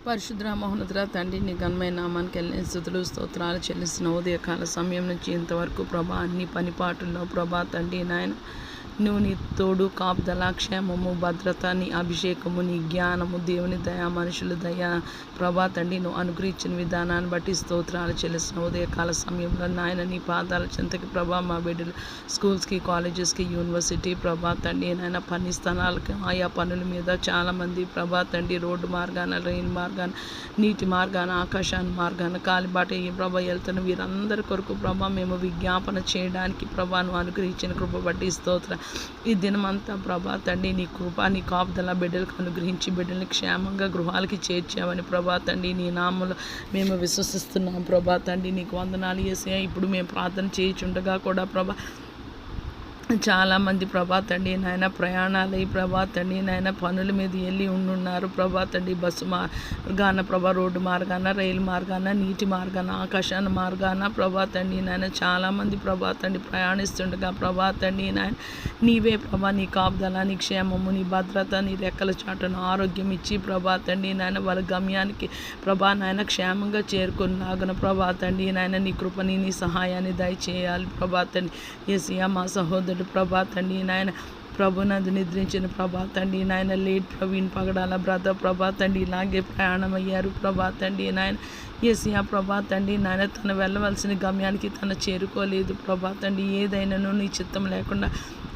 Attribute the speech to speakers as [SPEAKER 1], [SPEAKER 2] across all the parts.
[SPEAKER 1] పరిశుద్ర మహోన్నతుడ తండ్రి నీ ఘనమైన నామానికి వెళ్ళిన స్తుతులు స్తోత్రాలు చెల్లిస్తున్న ఉదయకాల సమయం నుంచి ఇంతవరకు ప్రభా అన్ని పనిపాటుల్లో ప్రభా తండ్రి నాయన నువ్వు నీ తోడు కాపుదల క్షేమము భద్రత నీ అభిషేకము నీ జ్ఞానము దేవుని దయ మనుషుల దయ ప్రభా తండ్రి నువ్వు అనుగ్రహించిన విధానాన్ని బట్టి స్తోత్రాలు చెల్లిస్తున్న ఉదయకాల సమయంలో నాయన నీ పాదాల చెంతకి ప్రభా మా బిడ్డలు స్కూల్స్కి కాలేజెస్కి యూనివర్సిటీ ప్రభా తండ్రి నాయన పని స్థానాలకి ఆయా పనుల మీద చాలామంది ప్రభా తండ్రి రోడ్డు మార్గాన రైలు మార్గాన నీటి మార్గాన ఆకాశాన్ని మార్గాన కాలిబాట ఈ ప్రభా వెళ్తున్న వీరందరి కొరకు ప్రభా మేము విజ్ఞాపన చేయడానికి ప్రభా నువ్వు అనుగ్రహించిన కృప బట్టి స్తోత్రం ఈ దినమంతా ప్రభా తండ్రి నీ కృప నీ కాపుదల బిడ్డలకు అనుగ్రహించి బిడ్డల్ని క్షేమంగా గృహాలకి చేర్చామని ప్రభా తండ్రి నీ నామములో మేము విశ్వసిస్తున్నాం ప్రభా తండ్రి నీకు వందనాలు యేసయ్యా. ఇప్పుడు మేము ప్రార్థన చేయుచుండగా కూడా ప్రభా చాలామంది ప్రభా తండ్రి నాయన ప్రయాణాలు ప్రభా తండ్రి నాయన పనుల మీద వెళ్ళి ఉండున్నారు ప్రభా తండ్రి బస్సు మార్గాన ప్రభా రోడ్డు మార్గాన రైలు మార్గాన నీటి మార్గాన ఆకాశాన మార్గాన ప్రభా తండ్రి నాయన చాలామంది ప్రభా తండ్రి ప్రయాణిస్తుండగా ప్రభా తండ్రి నాయన నీవే ప్రభా నీ కాపుదల నీ క్షేమము నీ భద్రత నీ రెక్కల చాటును ఆరోగ్యం ఇచ్చి ప్రభా తండ్రి నాయన వాళ్ళ గమ్యానికి ప్రభా నాయన క్షేమంగా చేరుకున్నాగన ప్రభా తండ్రి నాయన నీ కృపని నీ సహాయాన్ని దయచేయాలి ప్రభా తండ్రి యేసయ్యా మా సహోదరుడు ప్రభా తండ్రి నాయన ప్రభునందు నిద్రించిన ప్రభా తండ్రి నాయన లేట్ ప్రవీణ్ పగడాల బ్రదర్ ప్రభా తండ్రి ఇలాగే ప్రయాణం అయ్యారు ప్రభా తండ్రి నాయన యేసయ్యా ప్రభా తండ్రి నాయన తను వెళ్ళవలసిన గమ్యానికి తను చేరుకోలేదు ప్రభా తండ్రి ఏదైనాను నీ చిత్తం లేకుండా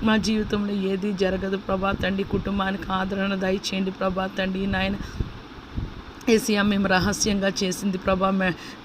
[SPEAKER 1] మా జీవితంలో ఏది జరగదు ప్రభా తండ్రి కుటుంబానికి ఆదరణ దయచేయండి ప్రభా తండ్రి నాయన యేసయ్యా మేము రహస్యంగా చేసింది ప్రభా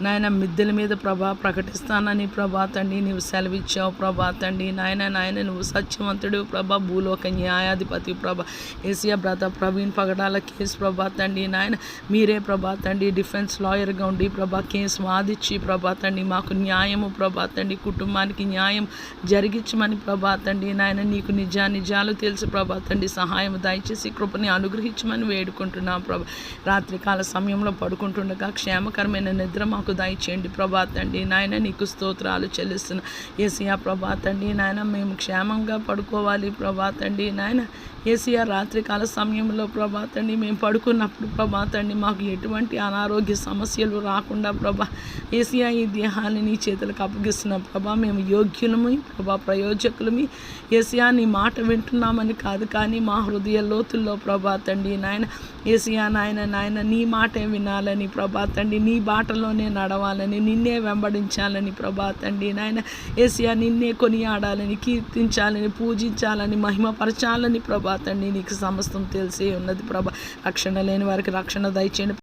[SPEAKER 1] నాయన మిద్దెల మీద ప్రభా ప్రకటిస్తానని ప్రభా తండ్రి నువ్వు సెలవిచ్చావు ప్రభా తండ్రి నాయన నువ్వు సత్యవంతుడు ప్రభా భూలోక న్యాయాధిపతి ప్రభా యేసయ్యా బ్రదర్ ప్రవీణ్ పగడాల కేసు ప్రభా తండ్రి నాయన మీరే ప్రభా తండ్రి డిఫెన్స్ లాయర్గా ఉండి ప్రభా కేసు వాదించి ప్రభా తండ్రి మాకు న్యాయము ప్రభా తండ్రి కుటుంబానికి న్యాయం జరిగించమని ప్రభా తండ్రి నాయన నీకు నిజాలు తెలుసు ప్రభా తండ్రి సహాయం దయచేసి కృపని అనుగ్రహించమని వేడుకుంటున్నాం ప్రభా రాత్రికాల సమయంలో పడుకుంటుండగా క్షేమకరమైన నిద్ర మాకు దయచేయండి ప్రభా తండ్రి నాయన నీకు స్తోత్రాలు చెల్లిస్తున్నా యేసయ్యా ప్రభా తండ్రి నాయన మేము క్షేమంగా పడుకోవాలి ప్రభా తండ్రి నాయన యేసయ్యా రాత్రికాల సమయంలో ప్రభా తండ్రి మేము పడుకున్నప్పుడు ప్రభా తండ్రి మాకు ఎటువంటి అనారోగ్య సమస్యలు రాకుండా ప్రభా యేసయ్యా ఈ దేహాన్ని నీ చేతులకు అప్పగిస్తున్నాం ప్రభా మేము యోగ్యులము ప్రభా ప్రయోజకులమి యేసయ్యా నీ మాట వింటున్నామని కాదు కానీ మా హృదయ లోతుల్లో ప్రభా తండ్రి నాయన యేసయ్యా నాయన నీ మాటే వినాలని ప్రభా తండ్రి నీ బాటలోనే నడవాలని నిన్నే వెంబడించాలని ప్రభా తండ్రి నాయన యేసయ్యా నిన్నే కొనియాడాలని కీర్తించాలని పూజించాలని మహిమపరచాలని ప్రభా తండ్రి నీకు సమస్తం తెలిసి ఉన్నది ప్రభా రక్షణ లేని వారికి రక్షణ దయచేయండి